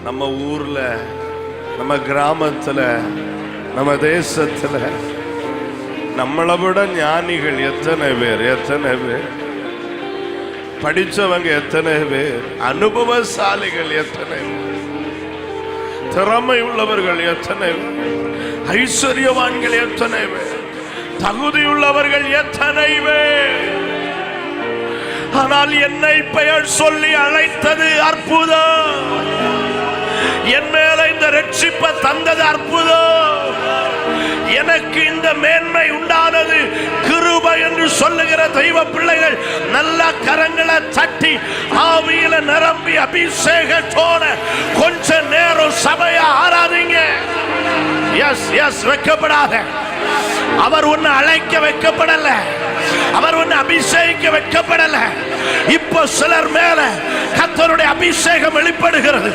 நம்ம ஊர்ல, நம்ம கிராமத்துல, நம்ம தேசத்துல நம்மளை விட ஞானிகள் எத்தனை பேர், எத்தனை பேர் படிச்சவங்க, எத்தனை பேர் அனுபவசாலிகள், எத்தனை பேர் திறமை உள்ளவர்கள், எத்தனை பேர் ஐஸ்வர்யவான்கள், எத்தனை பேர் தகுதியுள்ளவர்கள், எத்தனை பேர். ஆனால் என்னை பெயர் சொல்லி அழைத்தது அற்புதம். என் மேல இந்த ரட்சிப்பை தந்தது அற்புதம். எனக்கு இந்த மேன்மை உண்டானது கிருபை என்று சொல்லுகிற தெய்வ பிள்ளைகள் நல்ல கரங்களை தட்டி ஆவியில நிரம்பி அபிஷேகத்தோட கொஞ்ச நேரம் சபையை ஆராதிங்க. S S, வைக்கப்படாத. அவர் உன்னை அழைக்க வைக்கப்படல, அவர் உன்னை அபிஷேகிக்க வைக்கப்படல. இப்போ சிலர் மேல கர்த்தருடைய அபிஷேகம் வெளிப்படுகிறது.